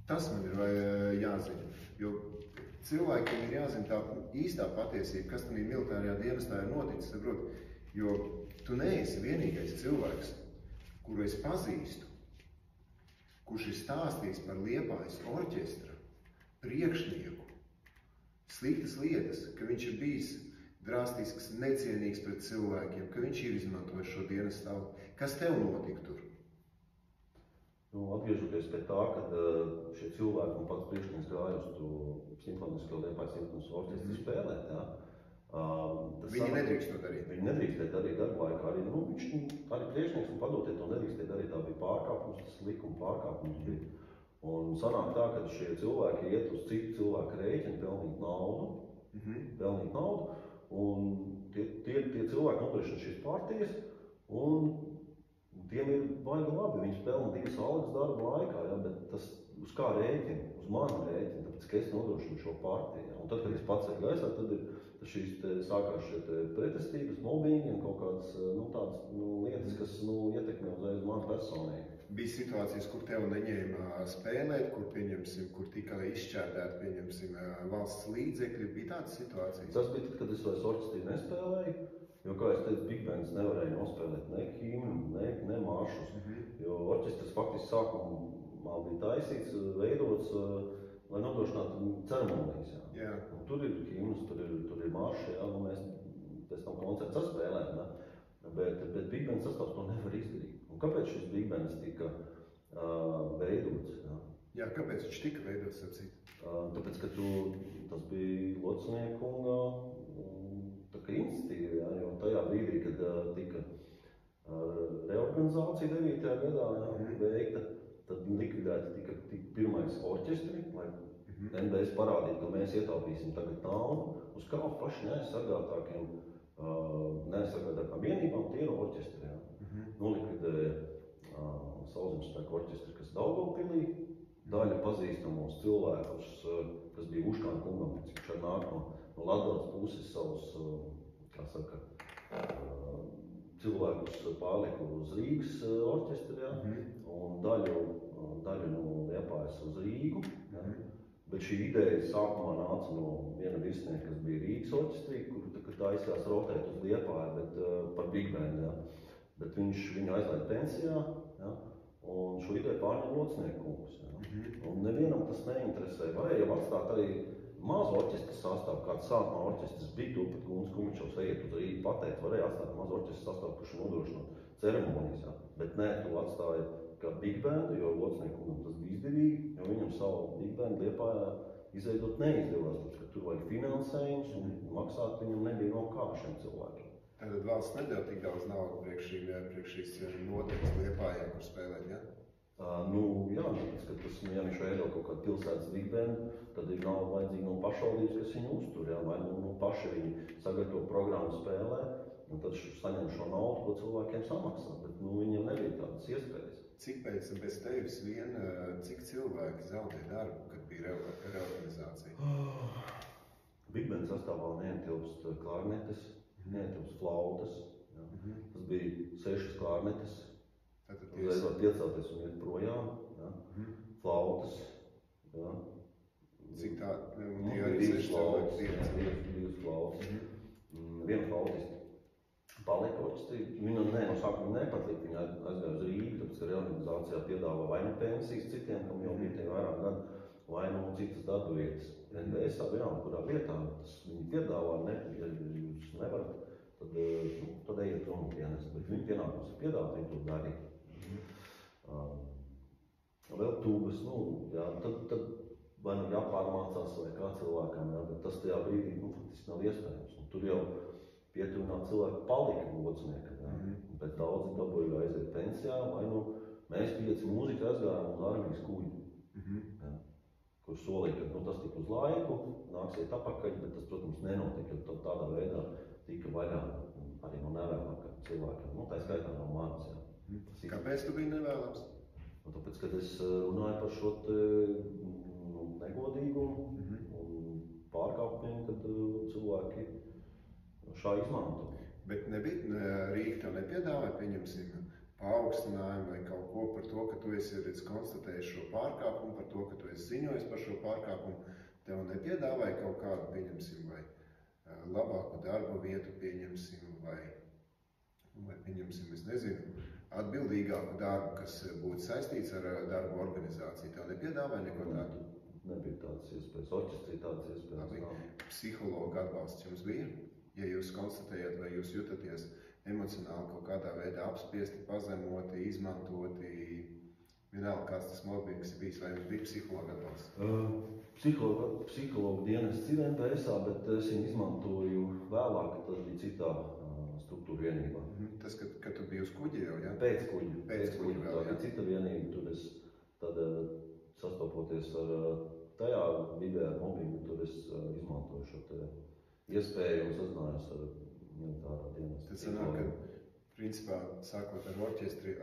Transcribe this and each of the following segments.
Tas man ir jāzina, jo cilvēkiem ir jāzina tā īstā patiesība, kas tajā militārajā dienestā ir noticis, saprot, jo tu neesi vienīgais cilvēks, kuru es pazīstu, kurš ir stāstījis par Liepājas orķestra priekšnieku sliktas lietas, ka viņš ir bijis drastisks, necienīgs pret cilvēkiem, ka viņš ir izmantojis šo dienestāvu. Kas tev notika tur? Nu, atgriežoties pie tā, kad šie cilvēki un pats priekšnieks gāja uz to simfonisko Liepājas simfonisko orķestru spēlēt, jā. Viņi nedrīkst to darīt. Viņi nedrīkstēja darīt darba laikā. Arī, nu, arī priekšnieks un padotie to nedrīkstēja darīt. Tā bija pārkāpums, tas likuma pārkāpums bija. Un sanāk tā, ka šie cilvēki iet uz citu cilvēku rēķinu pelnīt naudu, un tie cilvēki nodrošina šīs partijas, un tiem ir baigi labi, viņi pelna 2 algas darba laikā, ja, bet tas uz kā rēķina, uz manu rēķinu, tāpēc, ka es nodrošinu šo partiju. Ja. Un tad, kad es pats ir gaisā, tad ir šīs sākās šie pretestības, mobbingi un kaut kādas tādas lietas, kas ietekmē uzreiz mani personīgi. Bija situācijas, kur tev neņēma spēlēt, kur tika izšķērdēti, pieņemsim, valsts līdzekļi. Bija tādas situācijas? Tas bija tad, kad es vairs orķestrī nespēlēju, jo, kā es teicu, Big Bands nevarēja nospēlēt ne himnu, ne maršus, jo orķestris faktiski sākumā bija taisīts, veidots, lai nodrošinātu ceremonijas. Jā. Un tur ir himnas, tur ir marši, jā, un mēs pēc tam koncertu saspēlējam, bet Big Bands sastāvs to nevar izdarīt. Un kāpēc šis Big Bands tika veidots? Jā, kāpēc viņš tika veidots, apcīt? Tāpēc, ka tas bija Locnieku kunga iniciatīva, jā, jo tajā brīdī, kad tika reorganizācija 9. gadā veikta, tad likvidēti tika pirmais orķestri, lai NBS parādītu, ka mēs ietaupīsim tagad naudu uz kā paši neaizsargātākām vienībām, tie ir orķestri. Nolikvidēja Sauszemes orķestri, kas Daugavpilī, daļa pazīstamos cilvēkus, kas bija Uškāna kungam, viņš arī nāk no Latgales puses savus, cilvēkus pārliku uz Rīgas orķestri, un daļu no Liepājas uz Rīgu. Bet šī ideja sākumā nāca no viena virsnieka, kas bija Rīgas orķestrī, kur taisījās rotēt uz Liepāju, bet par Big Band, jā. Bet viņu aizlaid pensijā, jā, un šo ideju pārņem Locnieku kungs. Un nevienam tas neinteresē. Varēja jau atstāt arī mazu orķestra sastāvu, kāds sākumā orķestris bija, to pat Guns Kumičovs ejiet uz Rīgu pateikt, varēja atstāt mazu orķestra sastāvu, kurš nodrošināt ceremonijas, jā. Bet nē, to atstāja kā Big Band, jo Locnieku kungam tas bija izdevīgi, jo viņam savu Big Band Liepājā izveidot neizdevās, tāpēc, ka tur vajag finansējums un maksāt viņam nebija no kā šiem cilvēkiem. Tātad valsts nedēļ tik daudz naudu priekš šīs noteikts Liepājā, kur spēlēt, jā? Jā, tāpēc, ka tas, ja viņš veido kaut kādu pilsētas Big Band, tad ir nauda vajadzīga no pašvaldības, kas viņu uztur, jā, vai paši viņi sagatavo programmu spēlē, un tad saņem šo naudu, ko cilvēkiem samaksā, bet viņiem nebija tādas iespējas. Cik pēc tevis cik cilvēki zaudēja darbu, kad bija reorganizācija? Big Band sastāvā neietilpst klarnetes, neietilpst flautas. Tas bija 6 klarnetes. Uzreiz var piecelties un iet projām. Flautas. Cik tā? Divas flautas. Viena flautista palika orķestrī. Viņam no sākuma nepatīk, viņa aizgāja uz Rīgu, tāpēc, ka reorganizācijā piedāvā vai nu pensijas citiem, kam jau bija tie vairāk gadu, vai nu citas darba vietas. NBS vienalga, kurā vietā viņi piedāvā, ja jūs nevarat, tad ejiet prom no dienesta. Bet viņa pienākums ir piedāvāt, viņi to darīt. Vēl tūbas, tad vai nu jāpārmācās vai kā cilvēkam, bet tas tajā brīdī faktiski nav iespējams. Un tur jau pietuvināt cilvēku palika Locniekam, bet daudzi dabūja aiziet pensijā, vai mēs 5 mūziķi aizgājām uz armijas kuģi, kur solīja, ka tas tika uz laiku, nāksiet apakaļ, bet tas, protams, nenotika, jo tādā veidā tika vaļā arī no nevēlākām cilvēkiem, tā skaitā no manis. Kāpēc tu biji nevēlams? Tāpēc, kad es runāju par šo negodīgumu un pārkāpumiem, kad cilvēki šā izmanto. Bet nebija, Rīga tev nepiedāvāja, pieņemsim, paaugstinājumu vai kaut ko par to, ka tu esi konstatējis šo pārkāpumu, par to, ka tu esi ziņojis par šo pārkāpumu, tev nepiedāvāja kaut kādu, pieņemsim, vai labāku darba vietu, pieņemsim, vai pieņemsim, es nezinu, atbildīgāku darbu, kas būtu saistīts ar darbu organizāciju. Tev nepiedāvāja neko tādu? Nebija tādas iespējas. Orķestrī tādas iespējas nav. Psihologa atbalsts jums bija? Ja jūs konstatējat, vai jūs jutaties emocionāli kaut kādā veidā apspiesti, pazemoti, izmantoti, vienalga kāds tas mobbings bijis, vai jums bija psihologa atbalsts? Psihologa dienests ir NPS-ā, bet es viņu izmantoju vēlāk, tas bija citā struktūra vienībā. Tas, kad tu biji uz kuģi jau, jā? Pēc kuģi vēl, jā. Tā bija cita vienība, tur es tad sastopoties ar tajā vidē ar mobbingu, tur es izmantoju šo te iespēju un sazinājos ar militārā dienestu. Tad sanāk, ka principā sākot ar orķestri,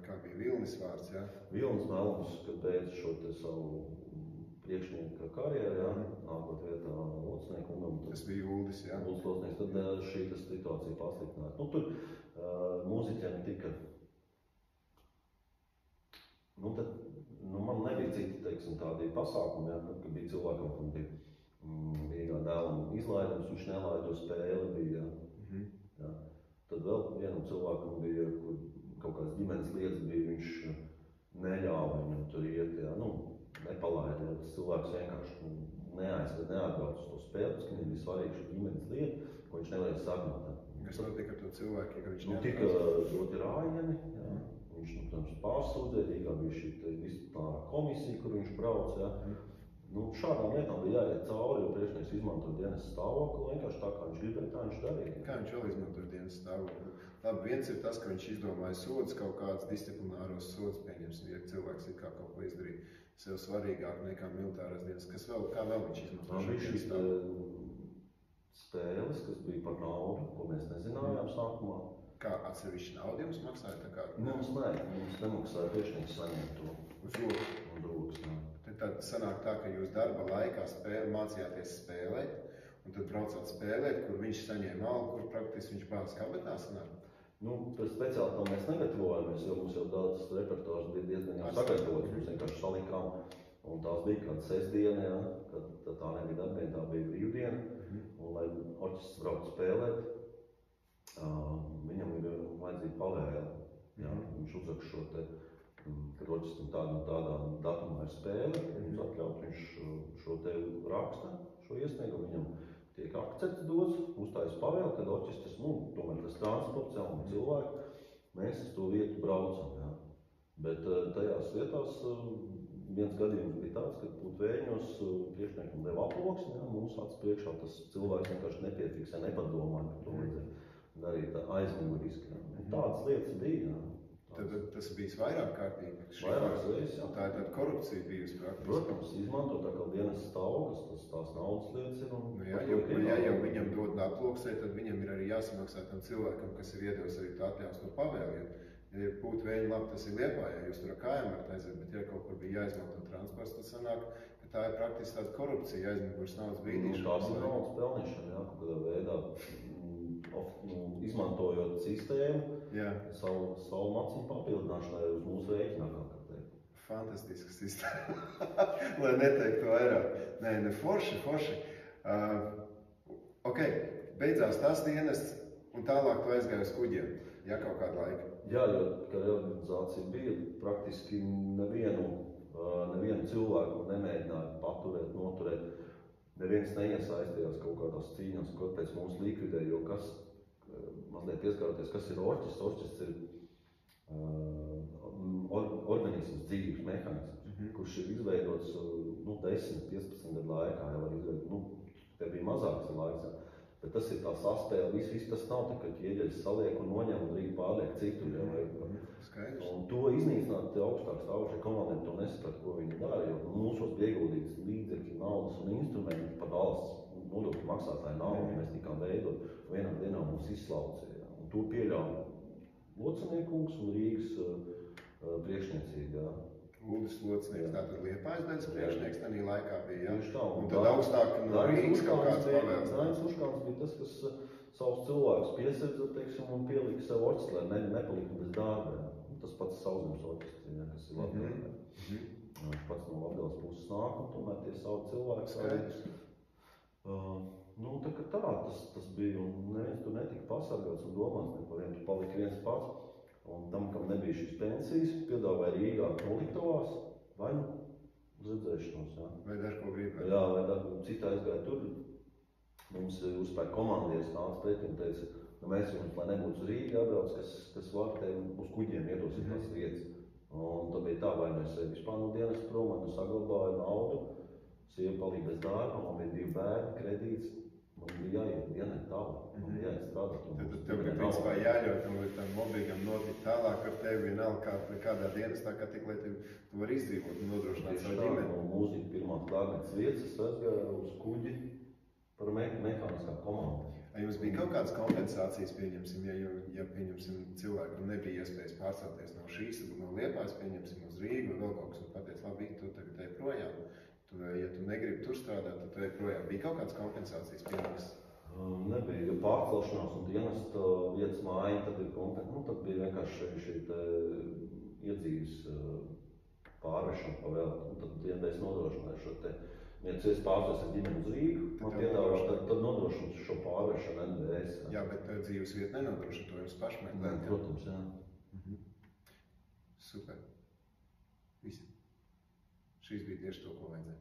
kā bija Vilnis vārds, jā? Vilnis Melums, kad beidz šo te savu priekšnieka karjeru, jā, nākot vietā locniekungam. Tas bija Uldis, jā? Uldis locnieks, tad šī situācija pasliktināt. Nu, tur mūziķiem tika, man nebija citi, teiksim, tādi pasākumi, jā, kad bija cilvēkam, kam bija dēlam izlaidums, viņš nelaida uz spēli, bija, jā. Tad vēl vienam cilvēkam bija, kur kaut kādas ģimenes lietas bija, viņš neļāva viņam tur iet, jā, nepalaida, jo tas cilvēks vienkārši neatbrauc uz to spēli, ka viņam bija svarīgi šī ģimenes lieta, ko viņš nevarēja sagnot. Kas notika ar to cilvēku, ka viņš neatbrauc? Tika doti rājieni, jā. Viņš, protams, pārsūdzēja, Rīgā bija šī disciplinārā komisija, kur viņš brauc, jā. Šādām lietām bija jāiet cauri, jo priekšnieks izmantoja dienas stāvokli, vienkārši tā, kā viņš gribēja, tā viņš darīja. Kā viņš vēl izmantoja dienas stāvokli? Labi, viens ir tas, ka viņš izdomāja sodus, kaut kāds disciplināros sodus, pieņemsim, ja cilvēks ir kā kaut ko izdarīja sev svarīgāk nekā militārās dienas. Kā vēl viņš izmantoja? Bija šīs spēles, kas bija par naudu, ko mēs nezinājām sākumā. Kā atsevišķi naudu jums maksāja? Tā kā... Mums nemaksāja, priekšnieks saņemt to. Uz rokas? Uz rokas, jā. Tad sanāk tā, ka jūs darba laikā mācījāties spēlēt, un tad braucāt spēlēt, kur viņš saņēma algu, kur praktiski viņš bāz kabatā sanāk? Par speciāli tam mēs negatavojamies, jo mums jau daudz repertuārs bija diezgan jau sagatavots. Mums vienkārši salikām, un tās bija kāda sestdiena, jā, kad tā nebija darbdiena, tā bija brīvdiena. Un, lai orķestris braukt spēlēt, viņam ir vajadzīga pavēle. Viņš uzrakst šo te, kad orķestrim tādā datumā ir spēle, viņš atļaut, viņš šo te raksta, šo iesniegu, viņam tiek akcepts dots, uzstājas pavēle, kad orķestris, tomēr tas transports, jauni cilvēki, mēs uz to vietu braucam, jā. Bet tajās vietās viens gadījums bija tāds, kad Putvēņos priekšniekam deva aploksni, jā, mūsu acis priekšā tas cilvēks vienkārši nepiefiksē, nepadomāja, ka to vajadzēja darīt aizmuguriski. Tādas lietas bija, jā. Tad tas bija vairāk kārtīgi. Vairākas reizes, jā. Tā ir tāda korupcija bijusi praktiski. Protams, izmanto tā kā dienas stāvoklis, tās naudas lietas ir un... Ja jau viņam dod aploksē, tad viņam ir arī jāsamaksā tam cilvēkam, kas ir iedevis arī tā atļaus to pavēli. Ja Putvēņi, labi, tas ir Liepājā, jūs tur ar kājām varat aiziet, bet ja kaut kur bija jāizmanto transports, tad sanāk, ka tā ir praktiski tāda korupcija, aizmugures naudas bīdīšana. Tā bija naudas pelnīšana, jā, kaut kādā veidā. Izmantojot sistēmu, savu maciņu papildināšanai uz mūsu rēķinā, kā teikt. Fantastiska sistēma, lai neteiktu vairāk. Nē, forši. Ok, beidzās tas dienests un tālāk tu aizgāji uz kuģiem, ja kaut kādu laiku? Jā, jo, kā reorganizācija bija, praktiski nevienu cilvēku nemēģināja paturēt, noturēt. Neviens neiesaistījās kaut kādās cīņās, ko pēc mūsu likvidēja, jo kas, mazliet pieskaroties, kas ir orķestris? Orķestris ir organisms, dzīves mehanisms, kurš ir izveidots 10-15 gadu laikā, jau var izveidot, te bija mazāks laiks, bet tas ir tā saspēle, viss tas nav tā, ka ķieģeļs saliek un noņem un rīt pārliek citur. Un to iznīcināt te augstāk stāvošie komandiem to nesaprat, ko viņi dara, jo mūsos bija ieguldīts līdzekļi, naudas un instrumenti par valsts nodokļu maksātāju naudu, mēs tikām veidot, vienā dienā mums izslaucīja. Un to pieļauj Locniekungs un Rīgas priekšniecība. Uldis Locnieks, tātad Liepājas daļas priekšnieks tādā laikā bija, jā? Tā, un tad augstāk no Rīgas kaut kāds pavēles. Dainis Uškāns bija tas, kas savus cilvēkus piesedza, teiksim, un pielika sev orķestri, lai nepalikt bez darba. Tas pats Sauszemes orķestris, ja, kas ir Latgalē. Viņš pats no Latgales puses nāk, un tomēr tie savu cilvēku. Skaidrs. Nu, tā kā tā, tas bija, un neviens tur netika pasargāts un domāts ne par vienu, tu palika viens pats. Un tam, kam nebija šīs pensijas, piedāvāja Rīgā noliktavās, vai nu uz redzēšanos, jā. Vai dar ko gribētu? Jā, vai dar, citā aizgāja tur. Mums uzspēja komandieris nāca pretī un teica, ka mēs jums, lai nebūtu uz Rīgā jābrauc, kas var te uz kuģiem iedosim tās vietas. Un tad bija tā, vai nu es vispār no dienas prom, vai nu saglabāju naudu, sieva palīja bez darba, man bija 2 bērni, kredīts. Man bija jāiet dienai tālāk, man bija jāiet strādāt. Tad tev bija principā jāļauj tam mobbingam notikt tālāk ar tevi vienalga kādā dienestā, kā tik, lai tu vari izdzīvot un nodrošināt savu ģimeni. No mūzika pirmās klarnetes vietas es aizgāju uz kuģi par mehāniskā komandu. Jums bija kaut kādas kompensācijas, pieņemsim, ja pieņemsim cilvēku nebija iespējas pārcelties no šīs, no Liepājas, pieņemsim uz Rīgu, vēl kaut kas un pateic, labi, tu tagad ej projām. Ja tu negribi tur strādāt, tad tu ej projām. Bija kaut kādas kompensācijas pieņemas? Nebija, jo pārcelšanās un dienesta vietas māja, tad ir tad bija vienkārši šī iedzīves pārvešana pa vēl. Tad vienreiz nodrošināju šo te, ja es pārvest ar ģimeni uz Rīgu, man piedāvā, tad nodrošinu šo pārvešanu NBS. Jā, bet dzīves vieta nenodrošina to jums pašmeklēt. Protams, jā. Super. Visi. Šīs bija tieši to, ko vajadzēja.